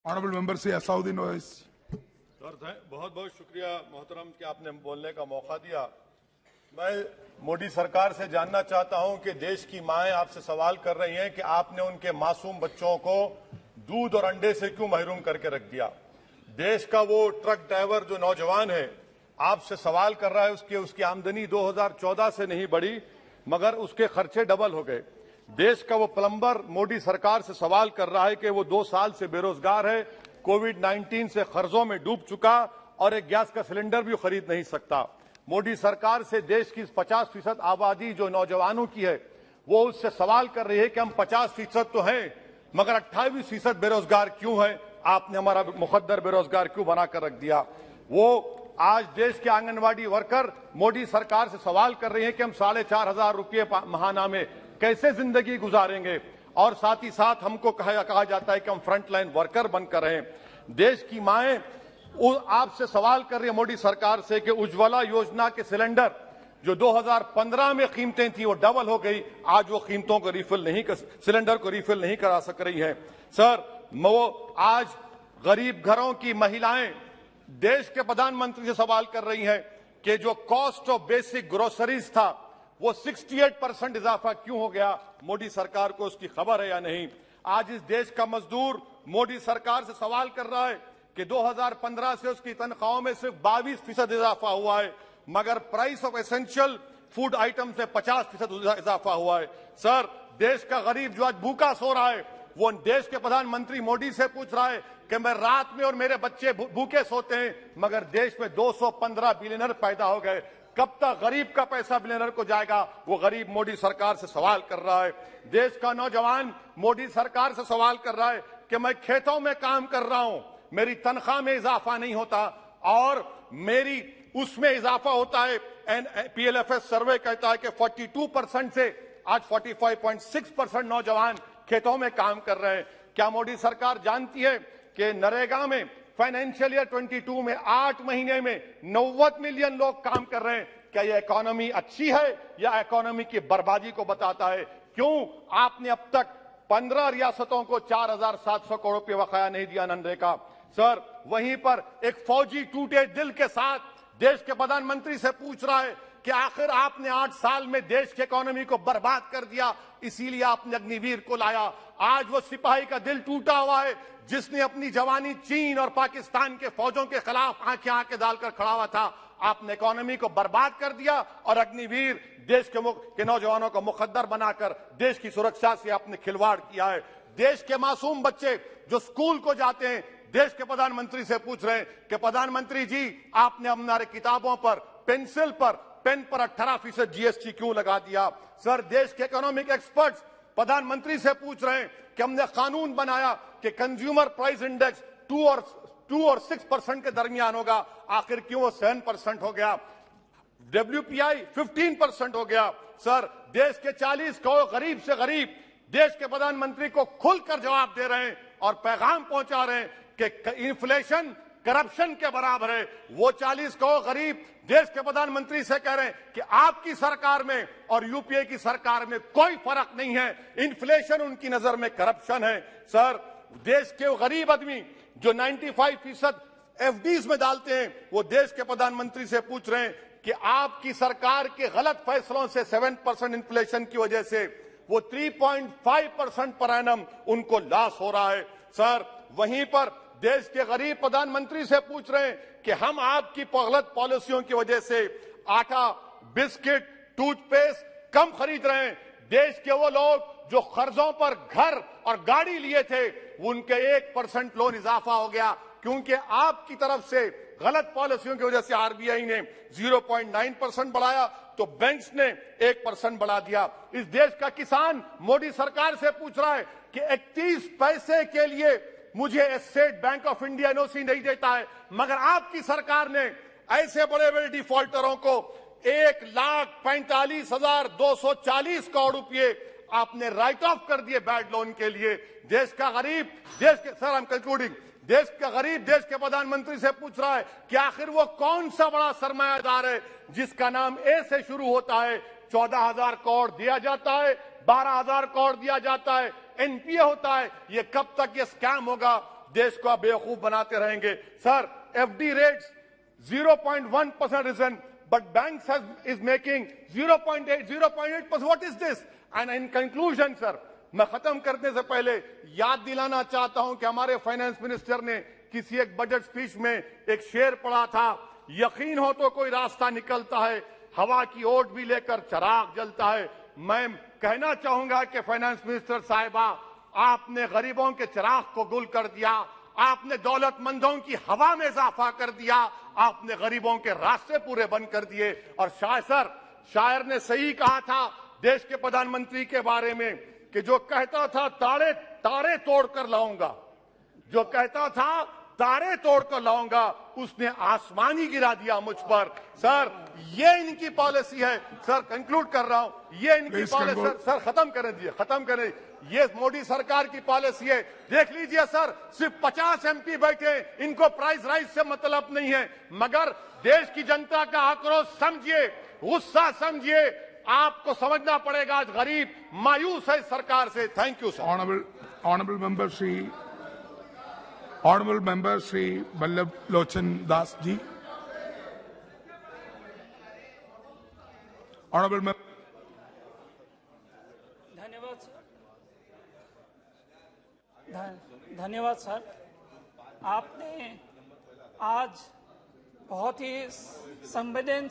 Honourable member से Asaduddin Owaisi. Sir बहुत बहुत शुक्रिया मोहतरम कि आपने बोलने का मौका दिया। मैं मोदी सरकार से जानना चाहता हूं कि देश की माएं आपसे सवाल कर रही हैं कि आपने उनके मासूम बच्चों को दूध और अंडे से क्यों महरूम करके रख दिया। देश का वो ट्रक ड्राइवर जो नौजवान है आपसे सवाल कर रहा है, उसकी आमदनी 2014 से नहीं बढ़ी मगर उसके खर्चे डबल हो गए। देश का वो प्लम्बर मोदी सरकार से सवाल कर रहा है कि वो 2 साल से बेरोजगार है, कोविड-19 से कर्जों में डूब चुका और एक गैस का सिलेंडर भी खरीद नहीं सकता। मोदी सरकार से देश की 50% आबादी जो नौजवानों की है वो उससे सवाल कर रही है कि हम 50% तो हैं मगर 28% बेरोजगार क्यों है, आपने हमारा मुकद्दर बेरोजगार क्यों बनाकर रख दिया। वो आज देश के आंगनवाड़ी वर्कर मोदी सरकार से सवाल कर रहे हैं कि हम 4,500 रुपये महाना में कैसे जिंदगी गुजारेंगे और साथ ही साथ हमको कहा जाता है कि हम फ्रंटलाइन वर्कर बनकर रहें। देश की माएं आपसे सवाल कर रही है मोदी सरकार से कि उज्ज्वला योजना के सिलेंडर जो 2015 में कीमतें थी वो डबल हो गई, आज वो कीमतों को सिलेंडर को रिफिल नहीं करा सक रही हैं। सर वो आज गरीब घरों की महिलाएं देश के प्रधानमंत्री से सवाल कर रही हैं कि जो कॉस्ट ऑफ बेसिक ग्रोसरीज था वो 68% इजाफा क्यों हो गया, मोदी सरकार को उसकी खबर है या नहीं। आज इस देश का मजदूर मोदी सरकार से सवाल कर रहा है कि 2015 से उसकी तनख्वाहों में सिर्फ 22% इजाफा हुआ है मगर price of essential food item से 50% इजाफा हुआ है। सर देश का गरीब जो आज भूखा सो रहा है वो देश के प्रधानमंत्री मोदी से पूछ रहा है कि मैं रात में और मेरे बच्चे भूखे सोते हैं मगर देश में 215 बिलियनर पैदा हो गए, कब तक गरीब का पैसा बिलियनर को जाएगा, वो गरीब मोदी सरकार से सवाल कर रहा है। देश का नौजवान मोदी सरकार से सवाल कर रहा है कि मैं खेतों में काम कर रहा हूं, मेरी तनख्वाह में इजाफा नहीं होता और मेरी उसमें इजाफा होता है। PLFS सर्वे कहता है कि 42% से आज 45.6% नौजवान खेतों में काम कर रहे हैं। क्या मोदी सरकार जानती है कि नरेगा में फाइनेंशियल ईयर 22 में 8 महीने में 90 मिलियन लोग काम कर रहे हैं। क्या यह इकोनॉमी अच्छी है या इकोनॉमी की बर्बादी को बताता है। क्यों आपने अब तक 15 रियासतों को 4,700 करोड़ रुपये बकाया नहीं दिया मनरेगा। सर वहीं पर एक फौजी टूटे दिल के साथ देश के प्रधानमंत्री से पूछ रहा है कि आखिर आपने 8 साल में देश की इकोनॉमी को बर्बाद कर दिया, इसीलिए आपने अग्निवीर को लाया। आज वो सिपाही का दिल टूटा हुआ है जिसने अपनी जवानी चीन और पाकिस्तान के फौजों के खिलाफ आंखें डालकर खड़ा हुआ था। आपने इकोनॉमी को बर्बाद कर दिया और अग्निवीर देश के नौजवानों को मुकद्दर बनाकर देश की सुरक्षा से आपने खिलवाड़ किया है। देश के मासूम बच्चे जो स्कूल को जाते हैं देश के प्रधानमंत्री से पूछ रहे हैं कि प्रधानमंत्री जी आपने हमारे किताबों पर पेंसिल पर पेन पर 18% GST क्यों लगा दिया। सर देश के इकोनॉमिक एक्सपर्ट्स प्रधानमंत्री से पूछ रहे हैं कि हमने कानून बनाया कि कंज्यूमर प्राइस इंडेक्स 2 और 6% के दरमियान होगा, आखिर क्यों वो 7% हो गया। WPI 15% हो गया। सर देश के 40 करोड़ गरीब से गरीब देश के प्रधानमंत्री को खुलकर जवाब दे रहे हैं और पैगाम पहुंचा रहे हैं कि इन्फ्लेशन करप्शन के बराबर है। वो 40 करोड़ गरीब देश के प्रधानमंत्री से कह रहे हैं कि आपकी सरकार में और यूपीए की सरकार में कोई फर्क नहीं है, इन्फ्लेशन उनकी नजर में करप्शन है। सर देश के गरीब आदमी जो 95% FDs में डालते हैं वो देश के प्रधानमंत्री से पूछ रहे हैं कि आपकी सरकार के गलत फैसलों से 7% इन्फ्लेशन की वजह से वो 3.5% पर एनम उनको लॉस हो रहा है। सर वहीं पर देश के गरीब प्रधानमंत्री से पूछ रहे हैं कि हम आपकी गलत पॉलिसियों की वजह से आटा, बिस्किट, टूथपेस्ट कम खरीद रहे हैं। देश के वो लोग जो कर्जों पर घर और गाड़ी लिए थे उनके 1% लोन इजाफा हो गया क्योंकि आपकी तरफ से गलत पॉलिसियों की वजह से RBI ने 0.9% बढ़ाया तो बैंक्स ने 1% बढ़ा दिया। इस देश का किसान मोदी सरकार से पूछ रहा है कि 31 पैसे के लिए मुझे state bank of India NOC नहीं देता है मगर आपकी सरकार ने ऐसे बड़े बड़े डिफॉल्टरों को 1,45,240 करोड़ रुपए आपने राइट ऑफ कर दिए बैड लोन के लिए। देश का गरीब सर आई एम कंक्लूडिंग, देश का गरीब देश के प्रधानमंत्री से पूछ रहा है कि आखिर वो कौन सा बड़ा सरमायादार है जिसका नाम ए से शुरू होता है। 14,000 करोड़ दिया जाता है, 12,000 करोड़ दिया जाता है, NPA होता है। ये कब तक ये स्कैम होगा। देश को आप बेवकूफ बनाते रहेंगे। Sir, FD rates 0.1% risen, but banks is making 0.8, 0.8%. What is this? And in conclusion, sir, मैं खत्म करने से पहले याद दिलाना चाहता हूं कि हमारे फाइनेंस मिनिस्टर ने किसी एक बजट स्पीच में एक शेर पढ़ा था, यकीन हो तो कोई रास्ता निकलता है, हवा की ओट भी लेकर चिराग जलता है। मैं कहना चाहूंगा कि फाइनेंस मिनिस्टर साहिबा, आपने गरीबों के चिराग को गुल कर दिया, आपने दौलतमंदों की हवा में इजाफा कर दिया, आपने गरीबों के रास्ते पूरे बंद कर दिए। और शायर ने सही कहा था देश के प्रधानमंत्री के बारे में कि जो कहता था तारे तोड़कर लाऊंगा, जो कहता था तारे तोड़कर लाऊंगा, उसने आसमान ही गिरा दिया मुझ पर। सर, ये इनकी पॉलिसी है। सर, कंक्लूड कर रहा हूं, ये इनकी पॉलिसी। सर, खत्म करें। ये मोदी सरकार की पॉलिसी है। देख लीजिए सर, सिर्फ 50 एमपी बैठे, इनको प्राइस राइज से मतलब नहीं है, मगर देश की जनता का आक्रोश समझिए, गुस्सा समझिए। आपको समझना पड़ेगा, आज गरीब मायूस है सरकार से। Thank you sir. Honorable member Shri Vallabh Lochan Das ji. Honorable member. धन्यवाद सर। आपने आज बहुत ही संवेदनशील